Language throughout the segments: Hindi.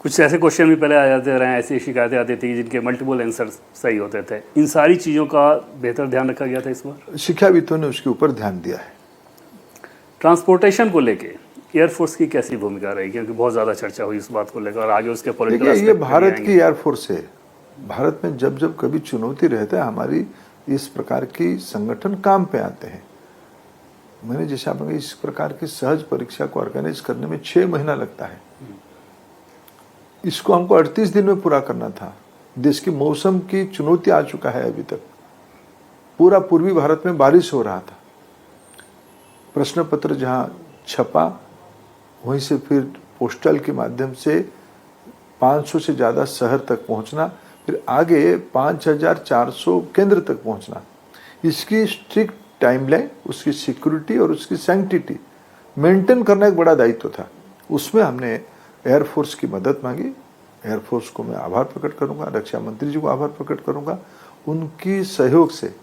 कुछ ऐसे क्वेश्चन भी पहले आ जाते रहे, ऐसी शिकायतें आती थी जिनके मल्टीपल आंसर सही होते थे। इन सारी चीज़ों का बेहतर ध्यान रखा गया था इस बार। शिक्षाविदों ने उसके ऊपर ध्यान दिया है। ट्रांसपोर्टेशन को लेके एयरफोर्स की कैसी भूमिका रही, क्योंकि बहुत ज़्यादा चर्चा हुई इस बात को लेकर और आगे उसके पॉलिटिकल देखिए, ये एस्पेक्ट भी भारत आएंगे। की एयरफोर्स है। भारत में जब जब कभी चुनौती रहता है, हमारी इस प्रकार की संगठन काम पे आते हैं। मैंने जैसे आपको इस प्रकार की सहज परीक्षा को ऑर्गेनाइज करने में 6 महीना लगता है। इसको हमको 38 दिन में पूरा करना था। देश की मौसम की चुनौती आ चुका है। अभी तक पूरा पूर्वी भारत में बारिश हो रहा था। प्रश्न पत्र जहां छपा, वहीं से फिर पोस्टल के माध्यम से 500 से ज़्यादा शहर तक पहुंचना, फिर आगे 5400 केंद्र तक पहुंचना। इसकी स्ट्रिक्ट टाइमलाइन, उसकी सिक्योरिटी और उसकी सैंक्टिटी मेंटेन करना एक बड़ा दायित्व था। उसमें हमने एयरफोर्स की मदद मांगी। एयरफोर्स को मैं आभार प्रकट करूंगा, रक्षा मंत्री जी को आभार प्रकट करूंगा। उनकी सहयोग से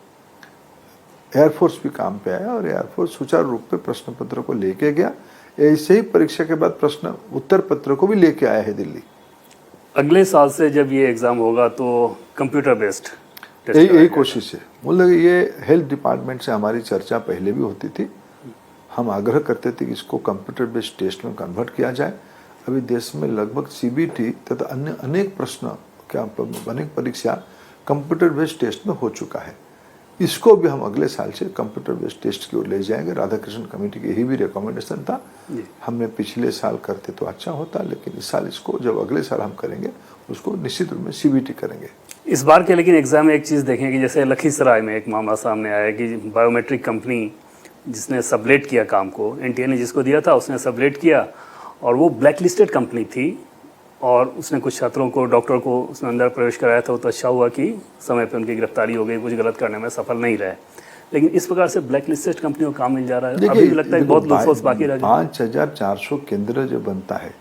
एयरफोर्स भी काम पे आया और एयरफोर्स सुचारू रूप में प्रश्न पत्र को लेके गया। ऐसे ही परीक्षा के बाद प्रश्न उत्तर पत्र को भी लेके आया है दिल्ली। अगले साल से जब ये एग्ज़ाम होगा तो कंप्यूटर बेस्ड यही कोशिश है। मतलब ये हेल्थ डिपार्टमेंट से हमारी चर्चा पहले भी होती थी। हम आग्रह करते थे कि इसको कंप्यूटर बेस्ड टेस्ट में कन्वर्ट किया जाए। अभी देश में लगभग सीबीटी तथा अन्य अनेक प्रश्न क्या अनेक परीक्षा कंप्यूटर बेस्ड टेस्ट में हो चुका है। इसको भी हम अगले साल से कंप्यूटर बेस्ड टेस्ट की ओर ले जाएंगे। राधाकृष्ण कमेटी की यही भी रिकमेंडेशन था। हमने पिछले साल करते तो अच्छा होता, लेकिन इस साल इसको जब अगले साल हम करेंगे उसको निश्चित रूप में सीबीटी करेंगे। इस बार के लेकिन एग्ज़ाम में एक चीज़ देखें कि जैसे लखीसराय में एक मामला सामने आया कि बायोमेट्रिक कंपनी जिसने सबलेट किया काम को, एनटीए ने जिसको दिया था उसने सबलेट किया और वो ब्लैक लिस्टेड कंपनी थी और उसने कुछ छात्रों को, डॉक्टर को उसने अंदर प्रवेश कराया था। तो अच्छा हुआ कि समय पे उनकी गिरफ्तारी हो गई, कुछ गलत करने में सफल नहीं रहे। लेकिन इस प्रकार से ब्लैक लिस्टेड कंपनियों को काम मिल जा रहा है। अभी भी लगता है बहुत लूपहोल्स बाकी रह गए। 5400 केंद्र जो बनता है,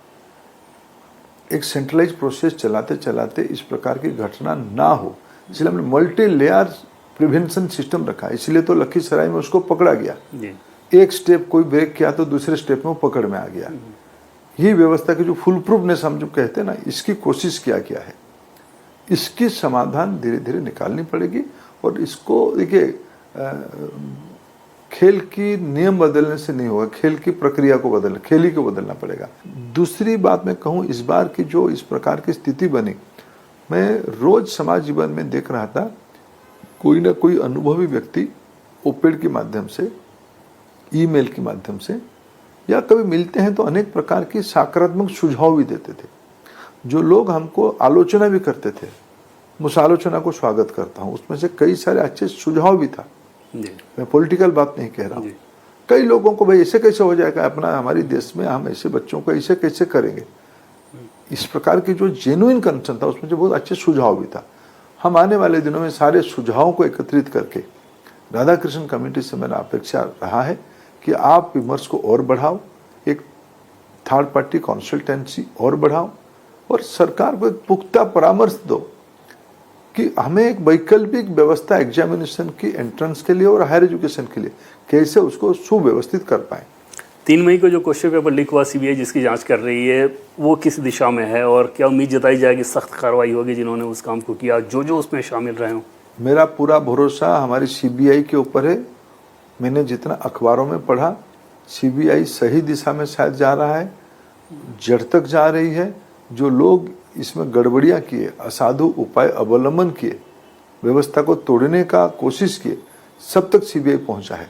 एक सेंट्रलाइज प्रोसेस चलाते चलाते इस प्रकार की घटना ना हो, इसलिए हमने मल्टी लेयर प्रिवेंशन सिस्टम रखा है। इसलिए तो लखीसराय में उसको पकड़ा गया। एक स्टेप कोई ब्रेक किया तो दूसरे स्टेप में पकड़ में आ गया। ये व्यवस्था की जो फुल प्रूफनेस हम जो कहते हैं ना, इसकी कोशिश किया गया है। इसकी समाधान धीरे धीरे निकालनी पड़ेगी। और इसको देखिए, खेल की नियम बदलने से नहीं होगा, खेल की प्रक्रिया को बदलना, खेल ही को बदलना पड़ेगा। दूसरी बात मैं कहूँ, इस बार की जो इस प्रकार की स्थिति बनी, मैं रोज समाज जीवन में देख रहा था, कोई ना कोई अनुभवी व्यक्ति ओपेड के माध्यम से, ईमेल के माध्यम से या कभी मिलते हैं तो अनेक प्रकार की सकारात्मक सुझाव भी देते थे। जो लोग हमको आलोचना भी करते थे, उस आलोचना को स्वागत करता हूँ। उसमें से कई सारे अच्छे सुझाव भी था। मैं पॉलिटिकल बात नहीं कह रहा हूँ। कई लोगों को भाई ऐसे कैसे हो जाएगा अपना, हमारे देश में हम ऐसे बच्चों को ऐसे कैसे करेंगे, इस प्रकार की जो जेन्युइन कंसर्न था, उसमें जो बहुत अच्छे सुझाव भी था। हम आने वाले दिनों में सारे सुझावों को एकत्रित करके राधाकृष्ण कमेटी से मेरा अपेक्षा रहा है कि आप विमर्श को और बढ़ाओ, एक थर्ड पार्टी कंसल्टेंसी और बढ़ाओ और सरकार को एक पुख्ता परामर्श दो कि हमें एक वैकल्पिक व्यवस्था एग्जामिनेशन की एंट्रेंस के लिए और हायर एजुकेशन के लिए कैसे उसको सुव्यवस्थित कर पाए। 3 मई को जो क्वेश्चन पेपर लीक हुआ, सीबीआई जिसकी जांच कर रही है, वो किस दिशा में है और क्या उम्मीद जताई जाएगी सख्त कार्रवाई होगी जिन्होंने उस काम को किया, जो उसमें शामिल रहे हों? मेरा पूरा भरोसा हमारी सीबीआई के ऊपर है। मैंने जितना अखबारों में पढ़ा, सीबीआई सही दिशा में शायद जा रहा है, जड़ तक जा रही है। जो लोग इसमें गड़बड़ियां किए, असाधु उपाय अवलंबन किए, व्यवस्था को तोड़ने का कोशिश किए, सब तक सीबीआई पहुंचा है।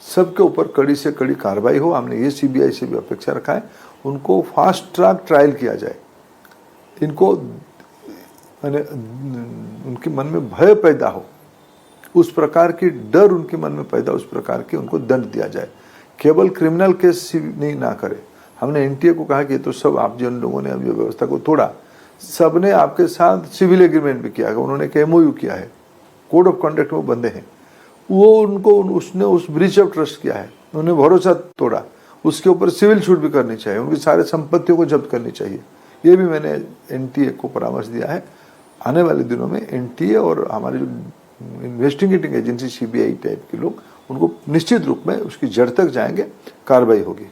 सबके ऊपर कड़ी से कड़ी कार्रवाई हो, हमने ये सीबीआई से भी अपेक्षा रखा है। उनको फास्ट ट्रैक ट्रायल किया जाए। इनको मैंने उनके मन में भय पैदा हो, उस प्रकार की डर उनके मन में पैदा, उस प्रकार की उनको दंड दिया जाए। केवल क्रिमिनल केस नहीं ना करे। हमने एनटीए को कहा कि तो सब आप जिन लोगों ने अभी व्यवस्था को तोड़ा, सबने आपके साथ सिविल एग्रीमेंट भी किया है, उन्होंने एक एमओयू किया है, कोड ऑफ कंडक्ट में बंधे हैं, वो उनको उसने उस ब्रीच ऑफ ट्रस्ट किया है, उन्होंने भरोसा तोड़ा, उसके ऊपर सिविल सूट भी करनी चाहिए, उनकी सारे संपत्तियों को जब्त करनी चाहिए। ये भी मैंने एनटीए को परामर्श दिया है। आने वाले दिनों में एनटीए और हमारे जो इन्वेस्टिगेटिंग एजेंसी सीबीआई टाइप के लोग, उनको निश्चित रूप में उसकी जड़ तक जाएंगे, कार्रवाई होगी।